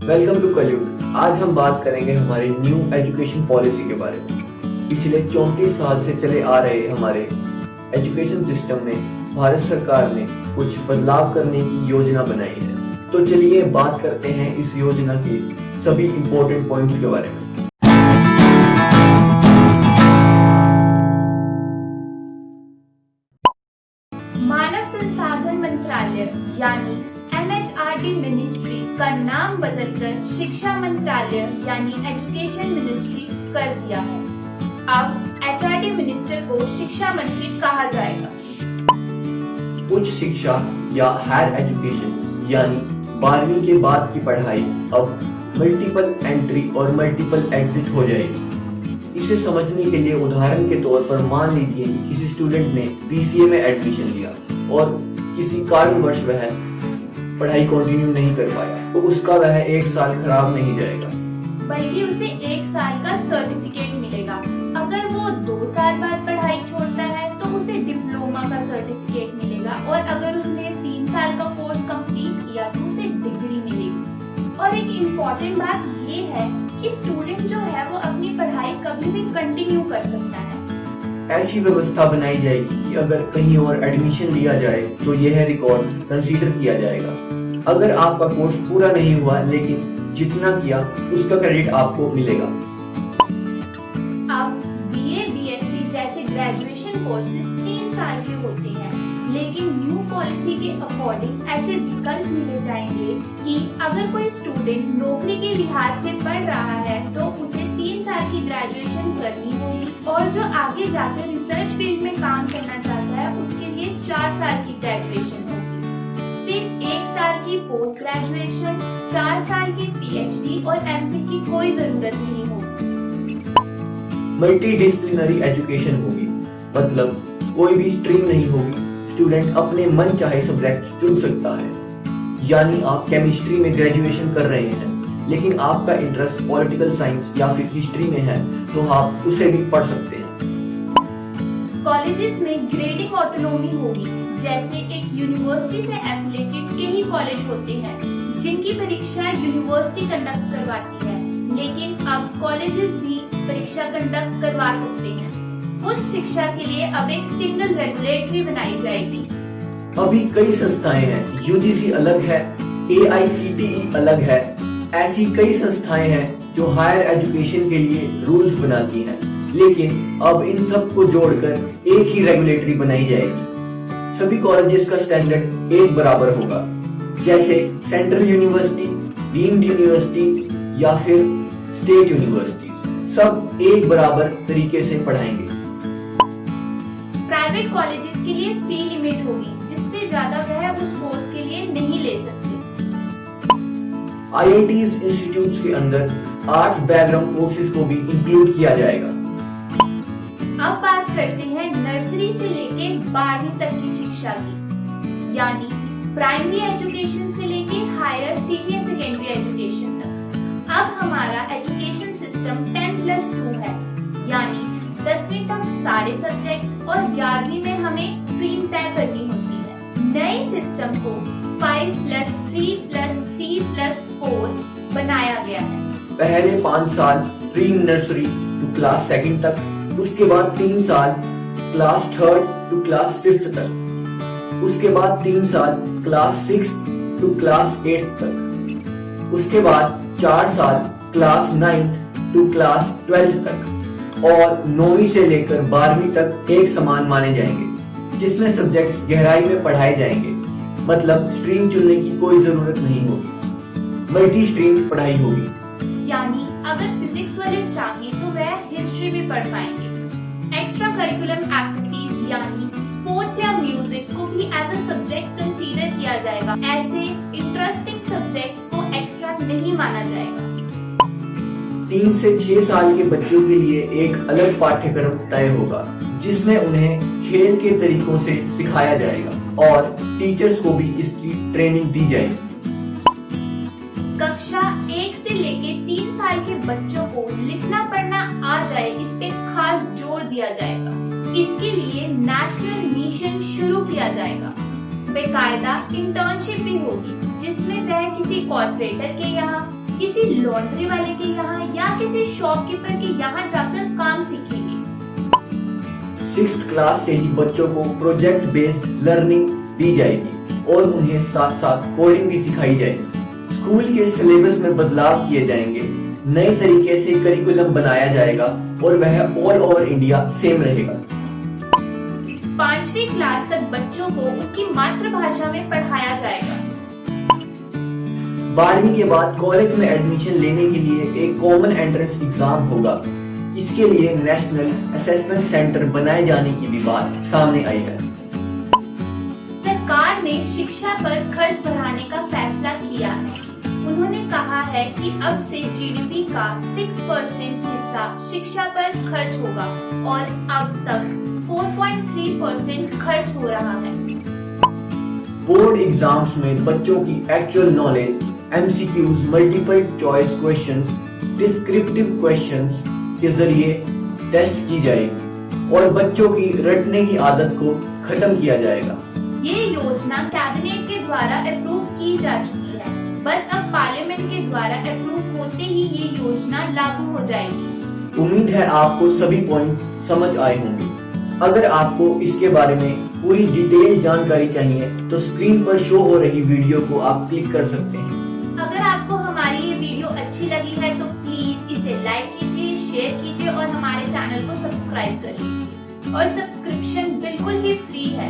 Welcome to कलयुग। आज हम बात करेंगे हमारी न्यू एजुकेशन पॉलिसी के बारे में। पिछले 34 साल से चले आ रहे हमारे एजुकेशन सिस्टम में भारत सरकार ने कुछ बदलाव करने की योजना बनाई है। तो चलिए बात करते हैं इस योजना के सभी इम्पोर्टेंट पॉइंट्स के बारे में। मानव संसाधन मंत्रालय यानी MHRD मिनिस्ट्री का नाम बदलकर शिक्षा मंत्रालय यानी एजुकेशन मिनिस्ट्री कर दिया है। अब HRD मिनिस्टर को शिक्षा मंत्री कहा जाएगा। उच्च शिक्षा या हायर एजुकेशन यानी 12वीं के बाद की पढ़ाई अब मल्टीपल एंट्री और मल्टीपल एग्जिट हो जाएगी। इसे समझने के लिए उदाहरण के तौर पर मान लीजिए कि किसी स्टूडेंट ने BCA में एडमिशन लिया और किसी कारणवश वह पढ़ाई कंटिन्यू नहीं कर पाया, तो उसका वह 1 साल खराब नहीं जाएगा, बल्कि उसे 1 साल का सर्टिफिकेट मिलेगा। अगर वो 2 साल बाद पढ़ाई छोड़ता है तो उसे डिप्लोमा का सर्टिफिकेट मिलेगा, और अगर उसने 3 साल का कोर्स कंप्लीट किया तो उसे डिग्री मिलेगी। और एक इम्पोर्टेंट बात ये है कि स्टूडेंट जो है वो अपनी पढ़ाई कभी भी कंटिन्यू कर सकता है। ऐसी व्यवस्था बनाई जाएगी कि अगर कहीं और एडमिशन लिया जाए तो यह रिकॉर्ड कंसीडर किया जाएगा। अगर आपका कोर्स पूरा नहीं हुआ लेकिन जितना किया उसका क्रेडिट आपको मिलेगा। अब BA, BSc जैसे ग्रेजुएशन कोर्सेज 3 साल के होते हैं, लेकिन न्यू पॉलिसी के अकॉर्डिंग ऐसे विकल्प मिले जाएंगे कि अगर कोई स्टूडेंट नौकरी के लिहाज से पढ़ रहा है तो उसे 3 साल की ग्रेजुएशन करनी होगी, और जो आगे जाकर रिसर्च फील्ड में काम करना चाहता है उसके लिए 4 साल की ग्रेजुएशन होगी। फिर 1 साल की पोस्ट ग्रेजुएशन, 4 साल की PhD और MPhil की कोई जरूरत नहीं होगी। मल्टी डिसिप्लिनरी एजुकेशन होगी, मतलब कोई भी स्ट्रीम नहीं होगी, स्टूडेंट अपने मन चाहे सब्जेक्ट चुन सकता है। यानी आप केमिस्ट्री में ग्रेजुएशन कर रहे हैं लेकिन आपका इंटरेस्ट पॉलिटिकल साइंस या फिर हिस्ट्री में है तो आप उसे भी पढ़ सकते हैं। कॉलेजेस में ग्रेडिंग ऑटोनॉमी होगी, जैसे एक यूनिवर्सिटी से एफिलिएटेड के ही कॉलेज होते हैं जिनकी परीक्षा यूनिवर्सिटी कंडक्ट करवाती है, लेकिन अब कॉलेजेस भी परीक्षा कंडक्ट करवा सकते हैं। उच्च शिक्षा के लिए अब एक सिंगल रेगुलेटरी बनाई जाएगी। अभी कई संस्थाएं हैं, UGC अलग है, AICTE अलग है। ऐसी कई संस्थाएं हैं जो हायर एजुकेशन के लिए रूल्स बनाती हैं, लेकिन अब इन सब को जोड़कर एक ही रेगुलेटरी बनाई जाएगी। सभी कॉलेजेस का स्टैंडर्ड एक बराबर होगा, जैसे सेंट्रल यूनिवर्सिटी, डीम्ड यूनिवर्सिटी या फिर स्टेट यूनिवर्सिटीज, सब एक बराबर तरीके से पढ़ाएंगे। प्राइवेट कॉलेजेस के लिए फी लिमिट होगी, जिससे ज्यादा वह उस कोर्स के लिए नहीं ले सकते। IITs इंस्टीट्यूट्स के अंदर आर्ट्स बैकग्राउंड कोर्सेज को भी इंक्लूड किया जाएगा। अब बात करते हैं नर्सरी से लेके 12वीं तक की शिक्षा की, यानी प्राइमरी एजुकेशन से लेके हायर सीनियर सेकेंडरी एजुकेशन तक। अब हमारा एजुकेशन सिस्टम 10+2 है, यानी 10वीं तक सारे सब्जेक्ट्स और 11वीं में हमें स्ट्रीम तय करनी होती है। नए सिस्टम को 5+3+3+4 बनाया गया है। पहले 5 साल pre nursery to class 2nd तक, उसके बाद 3 साल class 3rd to class 5th तक, उसके बाद 3 साल class 6th to class 8th तक, उसके बाद 4 साल class 9th to class 12th तक, और 9वीं से लेकर 12वीं तक एक समान माने जाएंगे, जिसमें सब्जेक्ट्स गहराई में पढ़ाए जाएंगे। मतलब स्ट्रीम चुनने की कोई जरूरत नहीं होगी, मल्टी स्ट्रीम पढ़ाई होगी। यानी अगर फिजिक्स वाले चाहें तो वह हिस्ट्री भी पढ़ पाएंगे। एक्स्ट्रा करिकुलम एक्टिविटीज यानी स्पोर्ट्स या म्यूजिक को भी एज अ सब्जेक्ट कंसीडर किया जाएगा। ऐसे इंटरेस्टिंग सब्जेक्ट्स को एक्स्ट्रा नहीं माना जाएगा। 3 से 6 साल के बच्चों के लिए एक अलग पाठ्यक्रम तय होगा, जिसमें उन्हें खेल के तरीकों से सिखाया जाएगा और टीचर्स को भी इसकी ट्रेनिंग दी जाएगी। कक्षा 1 से लेके 3 साल के बच्चों को लिखना पढ़ना आ जाए, इस पे खास जोर दिया जाएगा। इसके लिए नेशनल मिशन शुरू किया जाएगा। बेकायदा इंटर्नशिप भी होगी, जिसमें वह किसी कॉर्पोरेटर के यहाँ, किसी लॉन्ड्री वाले के यहाँ या किसी शॉपकीपर के यहाँ जाकर काम सीखेंगे। 6th क्लास से ही बच्चों को प्रोजेक्ट बेस्ड लर्निंग दी जाएगी और उन्हें साथ साथ कोडिंग भी सिखाई जाएगी। स्कूल के सिलेबस में बदलाव किए जाएंगे, नए तरीके से करिकुलम बनाया जाएगा और वह ऑल ओवर इंडिया सेम रहेगा। 5वीं क्लास तक बच्चों को उनकी मातृभाषा में पढ़ाया जाएगा। 12वीं के बाद कॉलेज में एडमिशन लेने के लिए एक कॉमन एंट्रेंस एग्जाम होगा। इसके लिए नेशनल असेसमेंट सेंटर बनाए जाने की भी बात सामने आई है। सरकार ने शिक्षा पर खर्च बढ़ाने का फैसला किया है। उन्होंने कहा है कि अब से जीडीपी का 6% हिस्सा शिक्षा पर खर्च होगा और अब तक 4.3% खर्च हो रहा है। बोर्ड एग्जाम्स में बच्चों की actual knowledge, MCQs, multiple choice questions, descriptive questions के जरिए टेस्ट की जाएगी और बच्चों की रटने की आदत को खत्म किया जाएगा। ये योजना कैबिनेट के द्वारा अप्रूव की जा चुकी है। बस अब पार्लियामेंट के द्वारा अप्रूव होते ही ये योजना लागू हो जाएगी। उम्मीद है आपको सभी पॉइंट्स समझ आए होंगे। अगर आपको इसके बारे में पूरी डिटेल जानकारी चाहिए तो स्क्रीन पर शो हो रही वीडियो को आप क्लिक कर सकते हैं। अगर आपको हमारी ये वीडियो अच्छी लगी है तो प्लीज इसे लाइक कीजिए, शेयर कीजिए और हमारे चैनल को सब्सक्राइब कर लीजिए। और सब्सक्रिप्शन बिल्कुल ही फ्री है।